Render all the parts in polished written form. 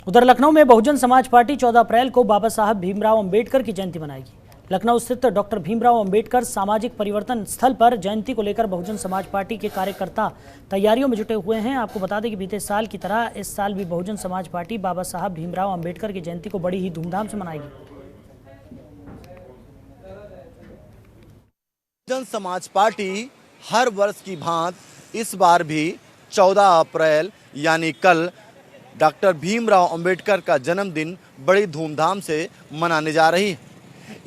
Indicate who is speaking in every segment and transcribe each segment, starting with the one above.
Speaker 1: उधर लखनऊ में बहुजन समाज पार्टी 14 अप्रैल को बाबा साहब भीमराव अंबेडकर की जयंती मनाएगी। लखनऊ स्थित डॉक्टर भीमराव अंबेडकर सामाजिक परिवर्तन स्थल पर जयंती को लेकर बहुजन समाज पार्टी के कार्यकर्ता तैयारियों में जुटे हुए हैं। आपको बता दें कि बीते साल की तरह इस साल भी बहुजन समाज पार्टी बाबा साहब भीमराव अंबेडकर की जयंती को बड़ी ही धूमधाम से मनाएगी।
Speaker 2: बहुजन समाज पार्टी हर वर्ष की भांति इस बार भी 14 अप्रैल यानी कल डॉक्टर भीमराव अंबेडकर का जन्मदिन बड़ी धूमधाम से मनाने जा रही है।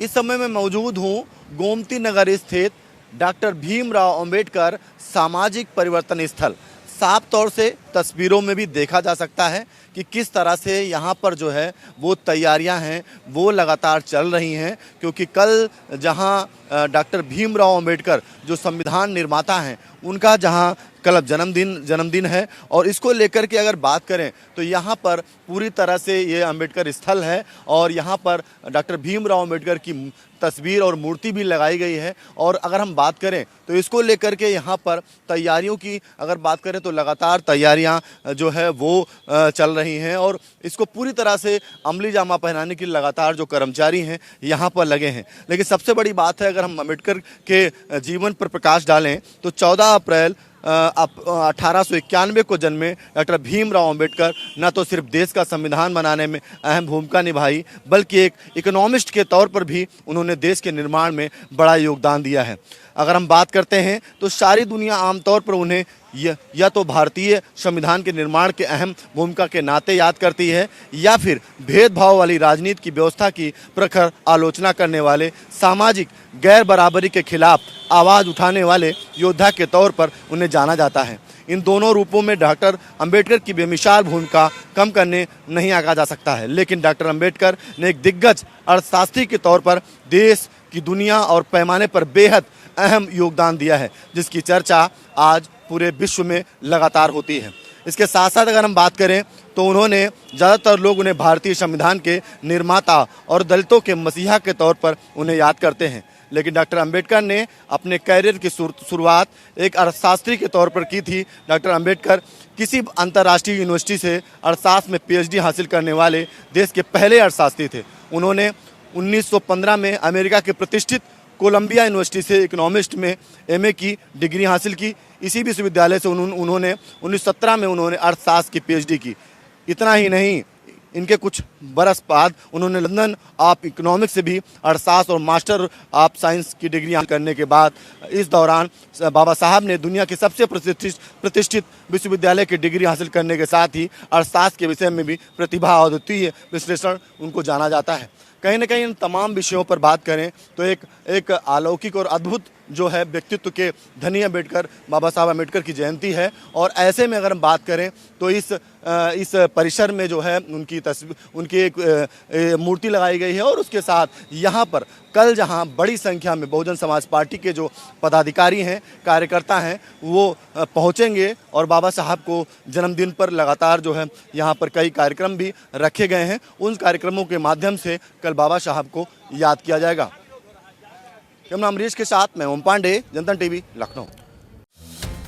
Speaker 2: इस समय मैं मौजूद हूँ गोमती नगर स्थित डॉक्टर भीमराव अंबेडकर सामाजिक परिवर्तन स्थल। साफ तौर से तस्वीरों में भी देखा जा सकता है कि किस तरह से यहाँ पर जो है वो तैयारियां हैं वो लगातार चल रही हैं, क्योंकि कल जहाँ डॉक्टर भीमराव अंबेडकर जो संविधान निर्माता हैं उनका जहाँ कल जन्मदिन है और इसको लेकर के अगर बात करें तो यहाँ पर पूरी तरह से ये अंबेडकर स्थल है और यहाँ पर डॉक्टर भीमराव अंबेडकर की तस्वीर और मूर्ति भी लगाई गई है। और अगर हम बात करें तो इसको लेकर के यहाँ पर तैयारियों की अगर बात करें तो लगातार तैयारियाँ जो है वो चल रही हैं और इसको पूरी तरह से अमली जामा पहनाने के लगातार जो कर्मचारी हैं यहाँ पर लगे हैं। लेकिन सबसे बड़ी बात है, अगर हम अंबेडकर के जीवन पर प्रकाश डालें तो 14 अप्रैल 1891 को जन्मे डॉक्टर भीमराव अंबेडकर न तो सिर्फ देश का संविधान बनाने में अहम भूमिका निभाई बल्कि एक इकोनॉमिस्ट के तौर पर भी उन्होंने देश के निर्माण में बड़ा योगदान दिया है। अगर हम बात करते हैं तो सारी दुनिया आमतौर पर उन्हें या तो भारतीय संविधान के निर्माण के अहम भूमिका के नाते याद करती है या फिर भेदभाव वाली राजनीति की व्यवस्था की प्रखर आलोचना करने वाले, सामाजिक गैर बराबरी के खिलाफ आवाज़ उठाने वाले योद्धा के तौर पर उन्हें जाना जाता है। इन दोनों रूपों में डॉक्टर अंबेडकर की बेमिसाल भूमिका कम करने नहीं आंका जा सकता है, लेकिन डॉक्टर अंबेडकर ने एक दिग्गज अर्थशास्त्री के तौर पर देश की दुनिया और पैमाने पर बेहद अहम योगदान दिया है, जिसकी चर्चा आज पूरे विश्व में लगातार होती है। इसके साथ साथ अगर हम बात करें तो उन्होंने ज़्यादातर लोग उन्हें भारतीय संविधान के निर्माता और दलितों के मसीहा के तौर पर उन्हें याद करते हैं, लेकिन डॉक्टर अंबेडकर ने अपने कैरियर की शुरुआत एक अर्थशास्त्री के तौर पर की थी। डॉक्टर अंबेडकर किसी अंतर्राष्ट्रीय यूनिवर्सिटी से अर्थशास्त्र में PhD हासिल करने वाले देश के पहले अर्थशास्त्री थे। उन्होंने 1915 में अमेरिका के प्रतिष्ठित कोलंबिया यूनिवर्सिटी से इकोनॉमिस्ट में MA की डिग्री हासिल की। इसी विश्वविद्यालय से उन्होंने 1917 में उन्होंने अर्थशास्त्र की PhD की। इतना ही नहीं, इनके कुछ बरस बाद उन्होंने लंदन ऑफ इकोनॉमिक्स से भी अर्थशास्त्र और मास्टर ऑफ साइंस की डिग्री हासिल करने के बाद इस दौरान बाबा साहब ने दुनिया के सबसे प्रतिष्ठित विश्वविद्यालय की डिग्री हासिल करने के साथ ही अर्थशास्त्र के विषय में भी प्रतिभा और अद्वितीय विश्लेषण उनको जाना जाता है। कहीं ना कहीं इन तमाम विषयों पर बात करें तो एक अलौकिक और अद्भुत जो है व्यक्तित्व के धनी अंबेडकर बाबा साहब अंबेडकर की जयंती है। और ऐसे में अगर हम बात करें तो इस परिसर में जो है उनकी एक मूर्ति लगाई गई है और उसके साथ यहाँ पर कल जहाँ बड़ी संख्या में बहुजन समाज पार्टी के जो पदाधिकारी हैं, कार्यकर्ता हैं, वो पहुँचेंगे और बाबा साहब को जन्मदिन पर लगातार जो है यहाँ पर कई कार्यक्रम भी रखे गए हैं। उन कार्यक्रमों के माध्यम से कल बाबा साहब को याद किया जाएगा। कैमरा अमरीश के साथ मैं ओम पांडे, जनता टीवी, लखनऊ।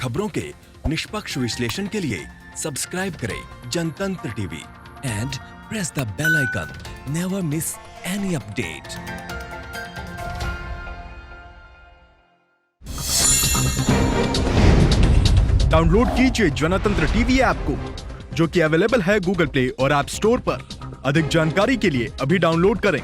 Speaker 3: खबरों के निष्पक्ष विश्लेषण के लिए सब्सक्राइब करें Jantantra TV and press the bell icon. Never miss any update.
Speaker 4: Download कीजिए जनतंत्र टीवी ऐप को, जो कि अवेलेबल है गूगल प्ले और ऐप स्टोर पर। अधिक जानकारी के लिए अभी डाउनलोड करें।